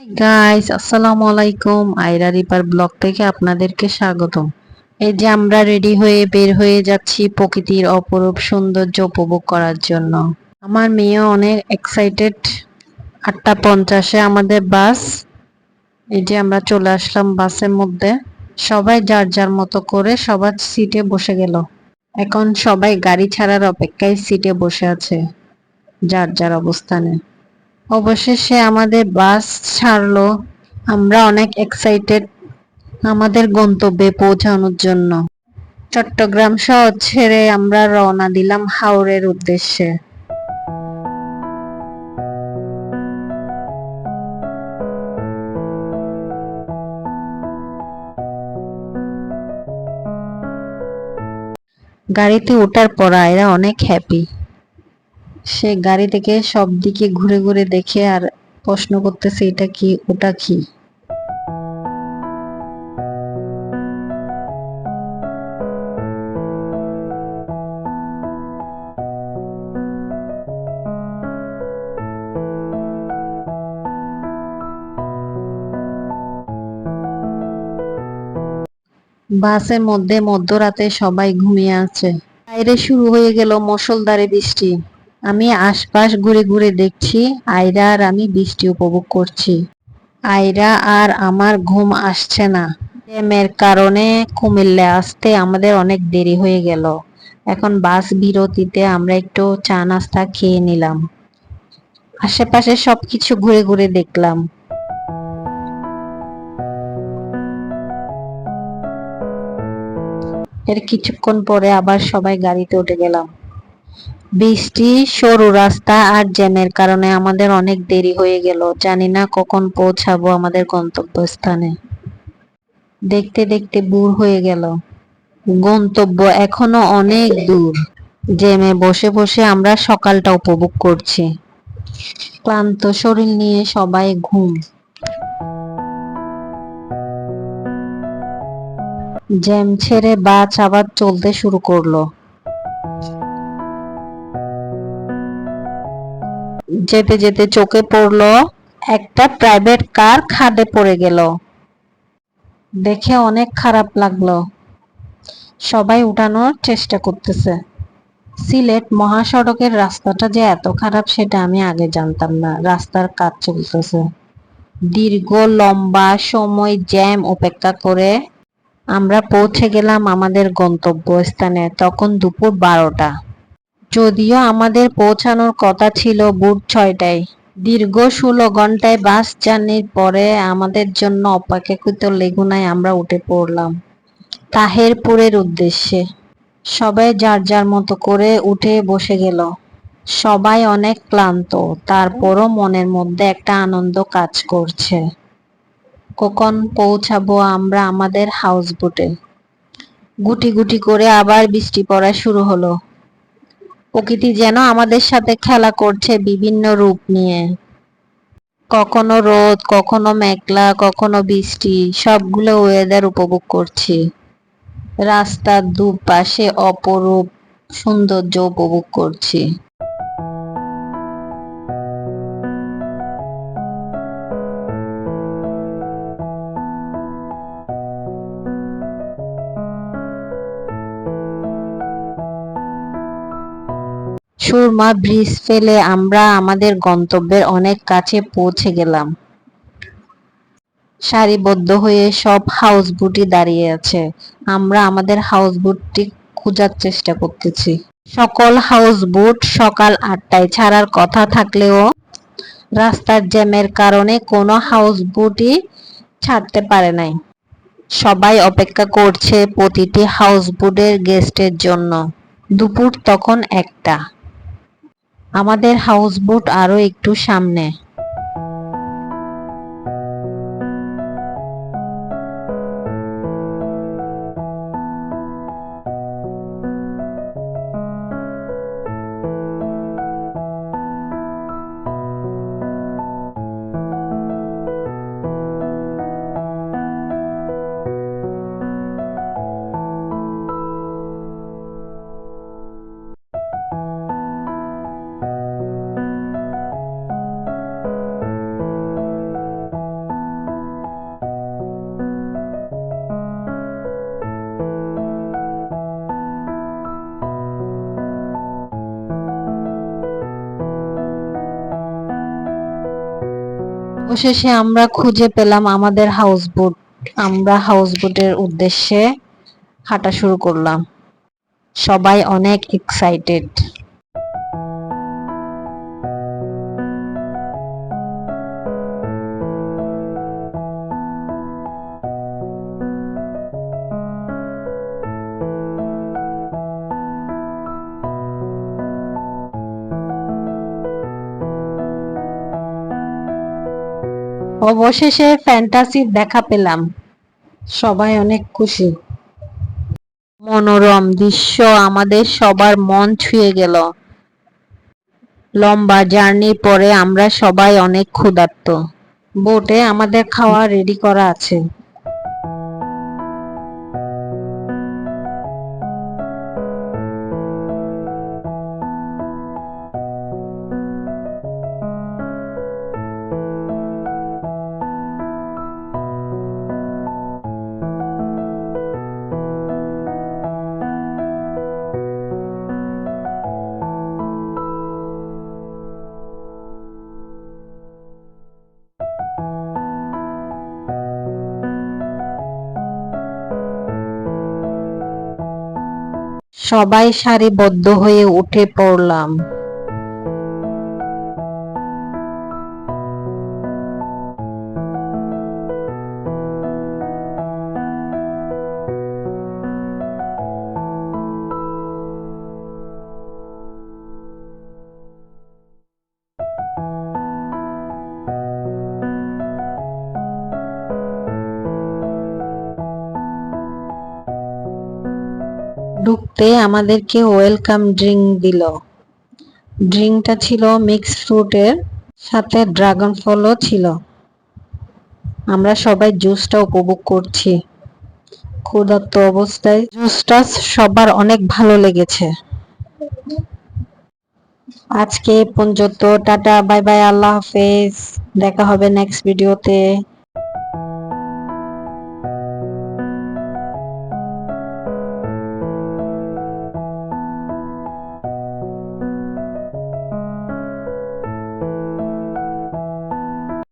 Guys, আসসালামু আলাইকুম। Ayra reaper blog থেকে আপনাদেরকে স্বাগতম। এই যে আমরা রেডি হয়ে বের হয়ে যাচ্ছি প্রকৃতির অপরূপ সৌন্দর্য উপভোগ করার জন্য। আমার মেয়ে অনেক এক্সাইটেড। 8:50-এ আমাদের বাস। এই যে আমরা চলে আসলাম বাসের মধ্যে। সবাই যার যার মতো করে সবার সিটে বসে গেল। এখন সবাই গাড়ি ছাড়ার অপেক্ষায় সিটে বসে আছে যার যার অবস্থানে। অবশেষে আমাদের বাস ছাড়লো। আমরা অনেক এক্সাইটেড আমাদের গন্তব্যে পৌঁছানোর জন্য। চট্টগ্রাম শহর ছেড়ে আমরা রওনা দিলাম হাওরের উদ্দেশ্যে। গাড়িতে ওঠার পর আয়রা অনেক হ্যাপি। সে গাড়ি থেকে সব দিকে ঘুরে ঘুরে দেখে আর প্রশ্ন করতেছে, এটা কি ওটা কি। বাসের মধ্যে মধ্যরাতে সবাই ঘুমিয়ে আছে। বাইরে শুরু হয়ে গেল মুষলধারে বৃষ্টি। আমি আশপাশ ঘুরে ঘুরে দেখছি, আয়রা আর আমি বৃষ্টি উপভোগ করছি। আয়রা আর আমার ঘুম আসছে না। জ্যামের কারণে কুমিল্লায় আসতে আমাদের অনেক দেরি হয়ে গেল। এখন বাস বিরতিতে আমরা একটু চা নাস্তা খেয়ে নিলাম। আশেপাশে সবকিছু ঘুরে ঘুরে দেখলাম। এর কিছুক্ষণ পরে আবার সবাই গাড়িতে উঠে গেলাম। বৃষ্টি, সরু রাস্তা আর জ্যামের কারণে আমাদের অনেক দেরি হয়ে গেল। জানি না কখন পৌঁছাবো আমাদের গন্তব্যস্থানে। দেখতে দেখতে ভোর হয়ে গেল। গন্তব্য এখনো অনেক দূর। জ্যামে বসে বসে আমরা সকালটা উপভোগ করছি। ক্লান্ত শরীর নিয়ে সবাই ঘুম। জ্যাম ছেড়ে বাস আবার চলতে শুরু করলো। যেতে যেতে চোখে পড়লো একটা প্রাইভেট কার খাদে পড়ে গেল। দেখে অনেক খারাপ লাগলো। সবাই উঠানোর চেষ্টা করতেছে। সিলেট মহাসড়কের রাস্তাটা যে এত খারাপ সেটা আমি আগে জানতাম না। রাস্তার কাজ চলতেছে। দীর্ঘ লম্বা সময় জ্যাম উপেক্ষা করে আমরা পৌঁছে গেলাম আমাদের গন্তব্যস্থানে। তখন দুপুর 12টা। যদিও আমাদের পৌঁছানোর কথা ছিল ভোর 6টায়। দীর্ঘ 16 ঘন্টায় বাস জার্নির পরে আমাদের জন্য অপেক্ষাকৃত লেগুনায় আমরা উঠে পড়লাম তাহেরপুরের উদ্দেশ্যে। সবাই যার যার মতো করে উঠে বসে গেল। সবাই অনেক ক্লান্ত, তারপরও মনের মধ্যে একটা আনন্দ কাজ করছে। কখন পৌঁছাবো আমরা আমাদের হাউস বোটে। গুটি গুটি করে আবার বৃষ্টি পড়া শুরু হলো। প্রকৃতি যেন আমাদের সাথে খেলা করছে বিভিন্ন রূপ নিয়ে। কখনো রোদ, কখনো মেঘলা, কখনো বৃষ্টি, সবগুলো ওয়েদার উপভোগ করছি। রাস্তার দুপাশে অপরূপ সৌন্দর্য উপভোগ করছি। সুরমা ব্রিজ ফেলে আমরা আমাদের গন্তব্যের অনেক কাছে পৌঁছে গেলাম। সারিবদ্ধ হয়ে সব হাউসবোটই দাঁড়িয়ে আছে। আমরা আমাদের হাউসবোটটি খোঁজার চেষ্টা করতেছি। সকল হাউসবোট সকাল 8টায় ছাড়ার কথা থাকলেও রাস্তার জ্যামের কারণে কোনো হাউসবোটই ছাড়তে পারে নাই। সবাই অপেক্ষা করছে প্রতিটি হাউসবোটের গেস্টের জন্য। দুপুর তখন 1টা। আমাদের হাউসবোট আরো একটু সামনে। অবশেষে আমরা খুঁজে পেলাম আমাদের হাউসবোট। আমরা হাউসবোটের উদ্দেশ্যে হাঁটা শুরু করলাম। সবাই অনেক এক্সাইটেড। অবশেষে ফ্যান্টাসির দেখা পেলাম। সবাই অনেক খুশি। মনোরম দৃশ্য আমাদের সবার মন ছুঁয়ে গেল। লম্বা জার্নির পরে আমরা সবাই অনেক ক্ষুধার্ত। বোটে আমাদের খাওয়া রেডি করা আছে। সবাই সারিবদ্ধ হয়ে উঠে পড়লাম। ঢুকতে আমাদেরকে ওয়েলকাম ড্রিঙ্ক দিল। ড্রিঙ্কটা ছিল মিক্স ফ্রুটের, সাথে ড্রাগন ফলও ছিল। আমরা সবাই জুসটা উপভোগ করছি। ক্ষুধার্ত অবস্থায় জুসটা সবার অনেক ভালো লেগেছে। আজকে এ পর্যন্ত। টাটা, বাই বাই, আল্লাহ হাফেজ। দেখা হবে নেক্সট ভিডিওতে।